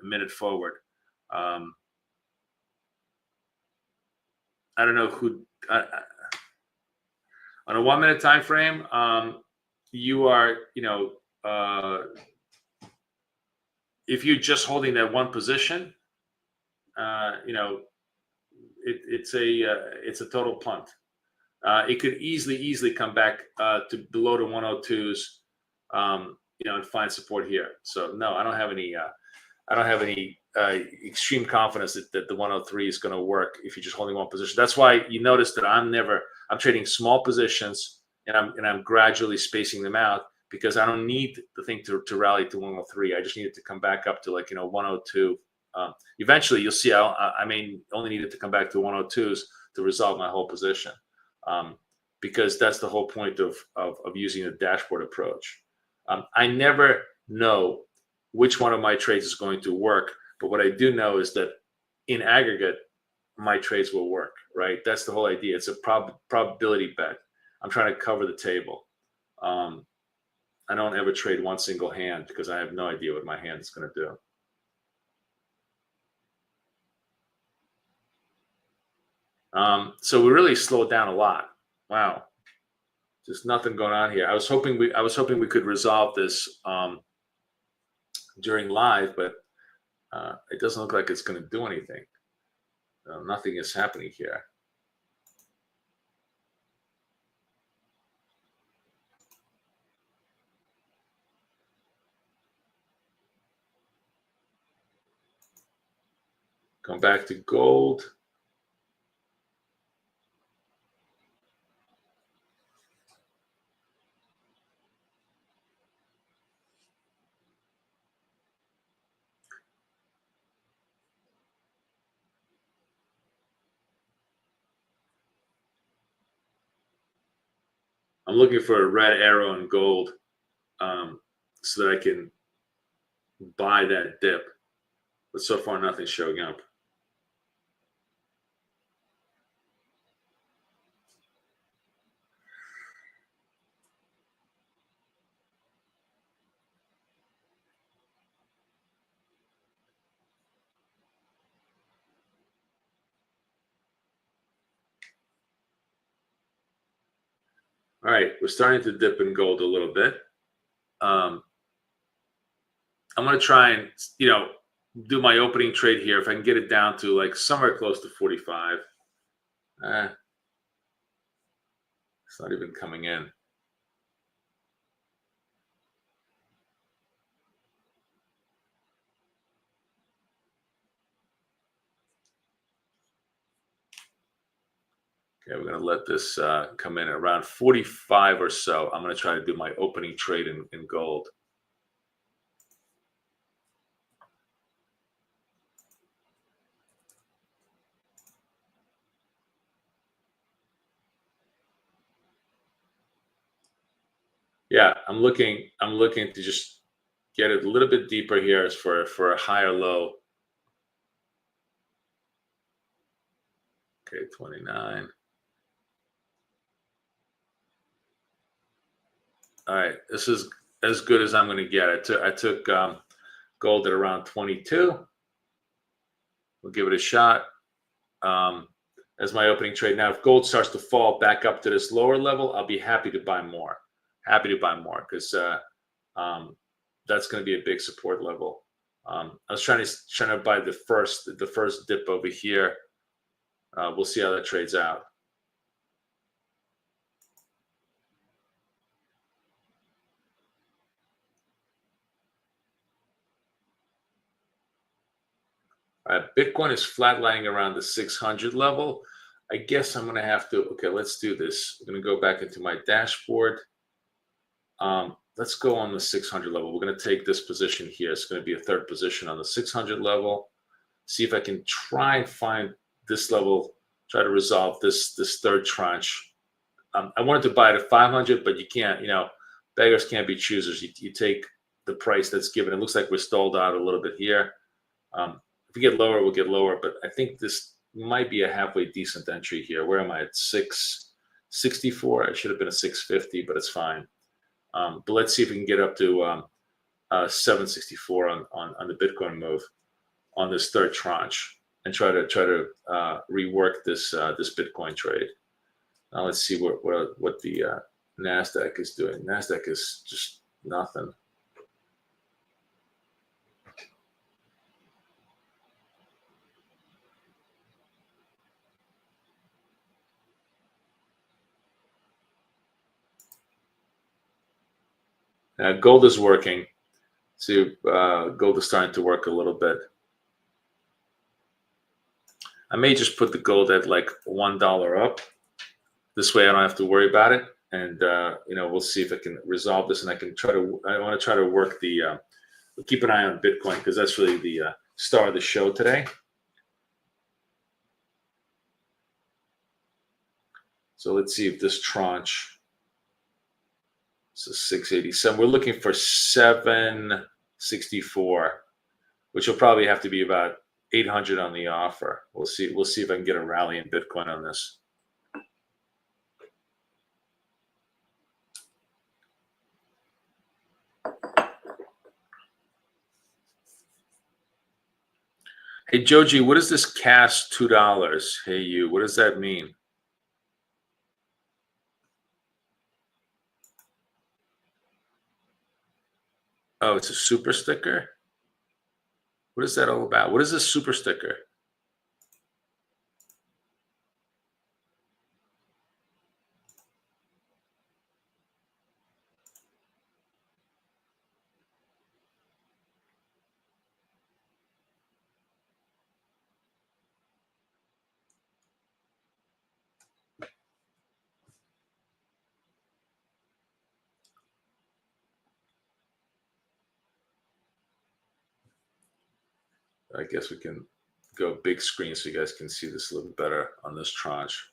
minute forward. I don't know who on a 1 minute time frame. You are, if you're just holding that one position, it's a total punt. It could easily come back to below the 102s, and find support here. So no, I don't have any extreme confidence that the 103 is going to work if you're just holding one position. That's why you notice that I'm trading small positions, and I'm gradually spacing them out because I don't need the thing to rally to 103. I just need it to come back up to 102. Eventually, you'll see I may only need it to come back to 102s to resolve my whole position, because that's the whole point of using a dashboard approach. I never know which one of my trades is going to work. But what I do know is that in aggregate, my trades will work, right? That's the whole idea. It's a probability bet. I'm trying to cover the table. I don't ever trade one single hand because I have no idea what my hand is going to do. So we really slowed down a lot. Wow, just nothing going on here. I was hoping we could resolve this during live, but it doesn't look like it's going to do anything. Nothing is happening here. Come back to gold. I'm looking for a red arrow in gold so that I can buy that dip. But so far, nothing's showing up. All right, we're starting to dip in gold a little bit. I'm going to try and, do my opening trade here. If I can get it down to like somewhere close to 45. It's not even coming in. Okay, we're going to let this come in at around 45 or so. I'm going to try to do my opening trade in gold. Yeah, I'm looking to just get it a little bit deeper here as for a higher low. Okay, 29. All right, this is as good as I'm going to get. I took gold at around 22. We'll give it a shot as my opening trade. Now, if gold starts to fall back up to this lower level, I'll be happy to buy more. Happy to buy more because that's going to be a big support level. I was trying to buy the first dip over here. We'll see how that trades out. All right, Bitcoin is flatlining around the 600 level. I guess I'm going to have to. Okay, let's do this. I'm going to go back into my dashboard. Let's go on the 600 level. We're going to take this position here. It's going to be a third position on the 600 level. See if I can try and find this level. Try to resolve this third tranche. I wanted to buy it at 500, but you can't. Beggars can't be choosers. You take the price that's given. It looks like we're stalled out a little bit here. If we get lower, we'll get lower. But I think this might be a halfway decent entry here. Where am I at? 664. I should have been at 650, but it's fine. But let's see if we can get up to 764 on the Bitcoin move on this third tranche and try to rework this Bitcoin trade. Now let's see what the Nasdaq is doing. Nasdaq is just nothing. Gold is working. See, gold is starting to work a little bit. I may just put the gold at like $1 up. This way I don't have to worry about it. And, we'll see if I can resolve this. And I want to try to work keep an eye on Bitcoin because that's really the star of the show today. So let's see if this tranche, so 687, we're looking for 7. 64, which will probably have to be about 800 on the offer. We'll see if I can get a rally in Bitcoin on this. Hey, Joji, what is this cast $2? Hey, you, what does that mean? Oh, it's a super sticker? What is that all about? What is this super sticker? I guess we can go big screen so you guys can see this a little bit better on this tranche.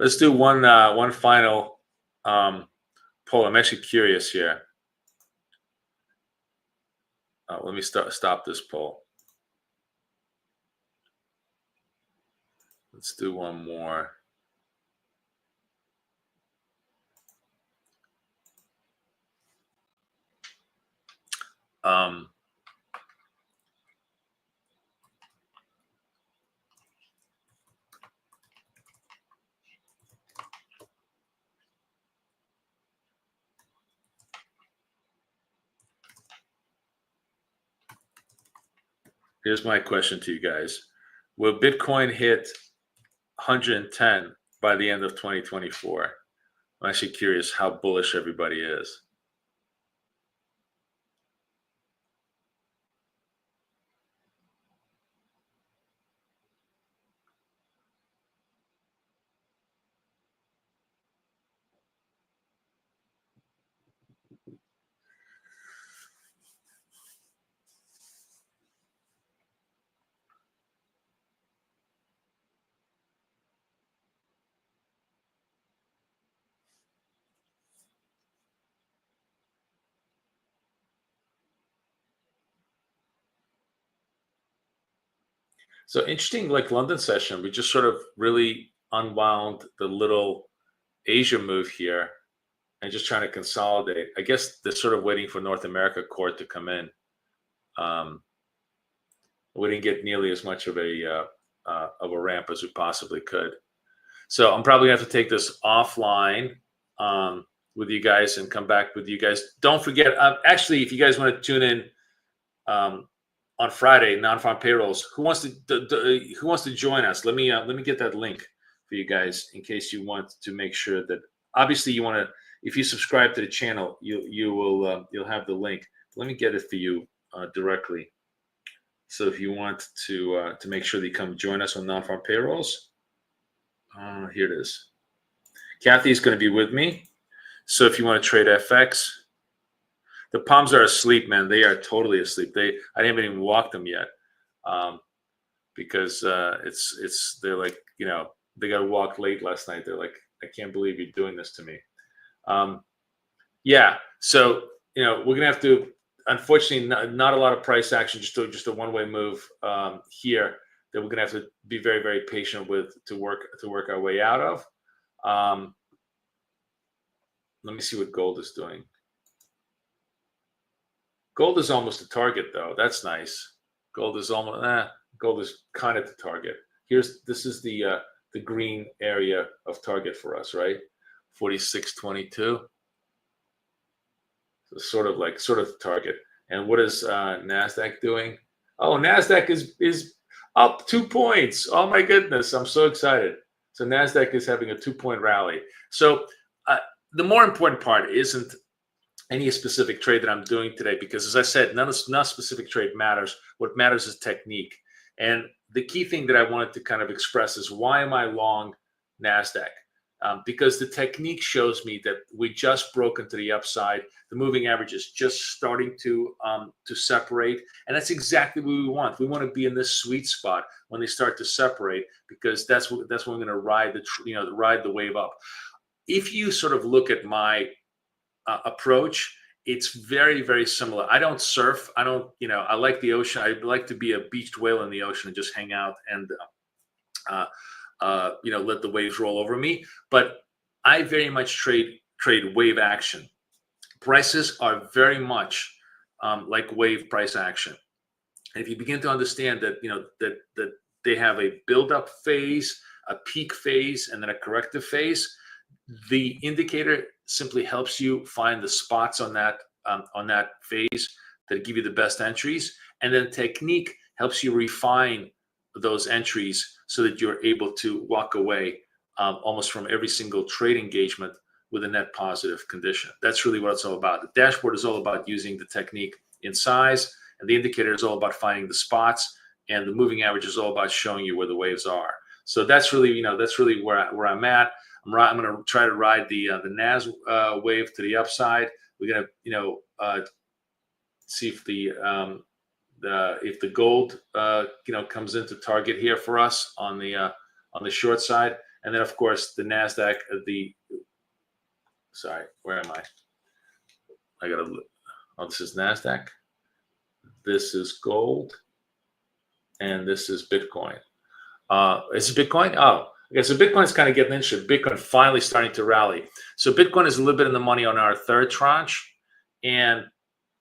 Let's do one final poll. I'm actually curious here. Let me stop this poll. Let's do one more. Here's my question to you guys. Will Bitcoin hit 110 by the end of 2024? I'm actually curious how bullish everybody is. So interesting, like London session, we just sort of really unwound the little Asia move here and just trying to consolidate. I guess they're sort of waiting for North America court to come in. We didn't get nearly as much of a ramp as we possibly could. So I'm probably gonna have to take this offline with you guys and come back with you guys. Don't forget, actually, if you guys want to tune in on Friday, non-farm payrolls. Who wants to join us? Let me get that link for you guys in case you want to make sure that. Obviously, you want to. If you subscribe to the channel, you'll have the link. Let me get it for you directly. So if you want to make sure that you come join us on non-farm payrolls, here it is. Kathy's going to be with me. So if you want to trade FX. The palms are asleep, man. They are totally asleep. I haven't even walked them yet, because they're like, you know, they got walked late last night. They're like, I can't believe you're doing this to me. Yeah. So you know, we're gonna have to. Unfortunately, not a lot of price action. Just a one-way move here that we're gonna have to be very, very patient with to work our way out of. Let me see what gold is doing. Gold is almost a target, though. That's nice. Gold is almost gold is kind of the target. This is the green area of target for us, right? 46.22. So sort of the target. And what is Nasdaq doing? Oh, Nasdaq is up 2 points. Oh my goodness, I'm so excited. So Nasdaq is having a 2-point rally. So the more important part isn't any specific trade that I'm doing today, because as I said, none specific trade matters. What matters is technique. And the key thing that I wanted to kind of express is, why am I long Nasdaq? because the technique shows me that we just broke into the upside. The moving average is just starting to separate, and that's exactly what we want. We want to be in this sweet spot when they start to separate, because that's when we're going to ride ride the wave up. If you sort of look at my approach, it's very, very similar. I don't surf. I don't, I like the ocean. I like to be a beached whale in the ocean and just hang out and let the waves roll over me. But I very much trade wave action. Prices are very much like wave price action. And if you begin to understand that, that they have a build-up phase, a peak phase, and then a corrective phase, the indicator simply helps you find the spots on that phase that give you the best entries, and then technique helps you refine those entries so that you're able to walk away almost from every single trade engagement with a net positive condition. That's really what it's all about. The dashboard is all about using the technique in size, and the indicator is all about finding the spots, and the moving average is all about showing you where the waves are. So that's really, where I'm at. I'm going to try to ride the NAS wave to the upside. We're going to, see if the gold, comes into target here for us on the short side, and then of course the Nasdaq. Sorry, where am I? I gotta look. Oh, this is Nasdaq. This is gold, and this is Bitcoin. Is it Bitcoin? Oh. Okay, so Bitcoin's kind of getting interested. Bitcoin finally starting to rally. So Bitcoin is a little bit in the money on our third tranche, and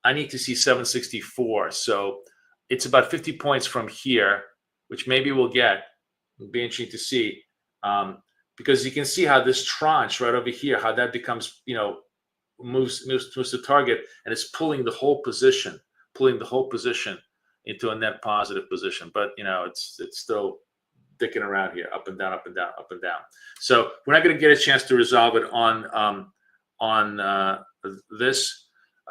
I need to see 764. So it's about 50 points from here, which maybe we'll get. It'll be interesting to see, because you can see how this tranche right over here, how that becomes, moves to target, and it's pulling the whole position into a net positive position. But it's still dicking around here, up and down, up and down, up and down. So we're not going to get a chance to resolve it on this.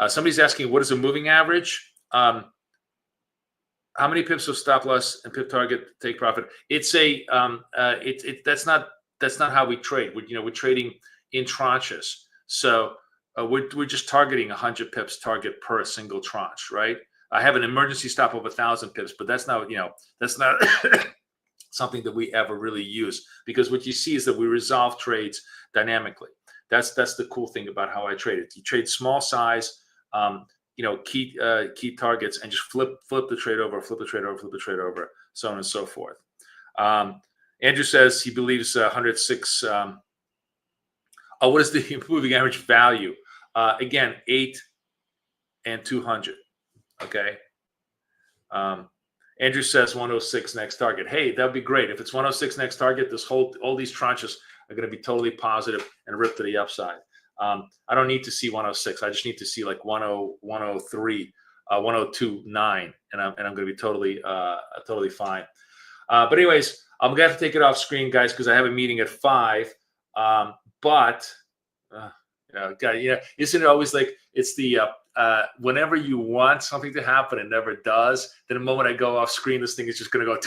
Somebody's asking, what is a moving average? How many pips of stop loss and pip target take profit? It's a that's not how we trade. We're trading in tranches. So we're just targeting 100 pips target per single tranche, right? I have an emergency stop of 1,000 pips, but that's not something that we ever really use, because what you see is that we resolve trades dynamically. That's the cool thing about how I trade it. You trade small size, key targets, and just flip the trade over, flip the trade over, flip the trade over, so on and so forth. Andrew says he believes 106. What is the moving average value? Again, 8 and 200. Okay. Andrew says 106 next target. Hey, that'd be great. If it's 106 next target, all these tranches are going to be totally positive and rip to the upside. I don't need to see 106. I just need to see like 103, 102.9, and I'm going to be totally fine. But anyways, I'm going to have to take it off screen, guys, because I have a meeting at 5. Isn't it always like it's the whenever you want something to happen, it never does. Then the moment I go off screen, this thing is just going to go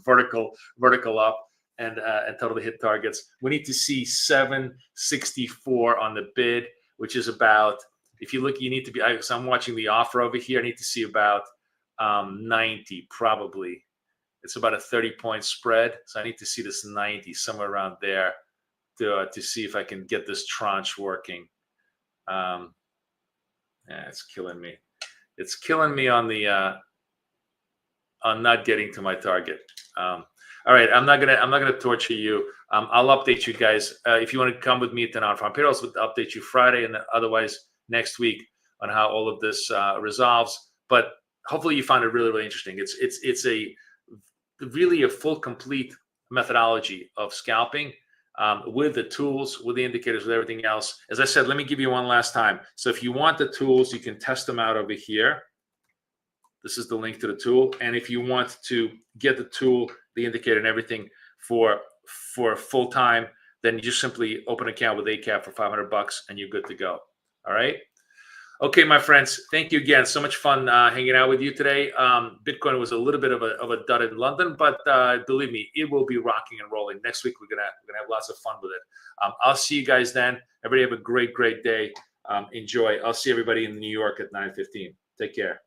vertical up and totally hit targets. We need to see 764 on the bid, which is about, if you look, you need to be, so I'm watching the offer over here. I need to see about 90 probably. It's about a 30-point spread. So I need to see this 90 somewhere around there to see if I can get this tranche working. It's killing me. It's killing me on the on not getting to my target. All right, I'm not gonna torture you. I'll update you guys if you want to come with me to non-farm payrolls. We'll update you Friday, and then otherwise next week on how all of this resolves. But hopefully you find it really, really interesting. It's really a full, complete methodology of scalping. With the tools, with the indicators, with everything else. As I said, let me give you one last time. So if you want the tools, you can test them out over here. This is the link to the tool. And if you want to get the tool, the indicator, and everything for full time, then you just simply open an account with ACAP for $500 and you're good to go. All right. Okay, my friends, thank you again. So much fun hanging out with you today. Bitcoin was a little bit of a dud in London, but believe me, it will be rocking and rolling. Next week, we're gonna have lots of fun with it. I'll see you guys then. Everybody have a great day. Enjoy. I'll see everybody in New York at 9:15. Take care.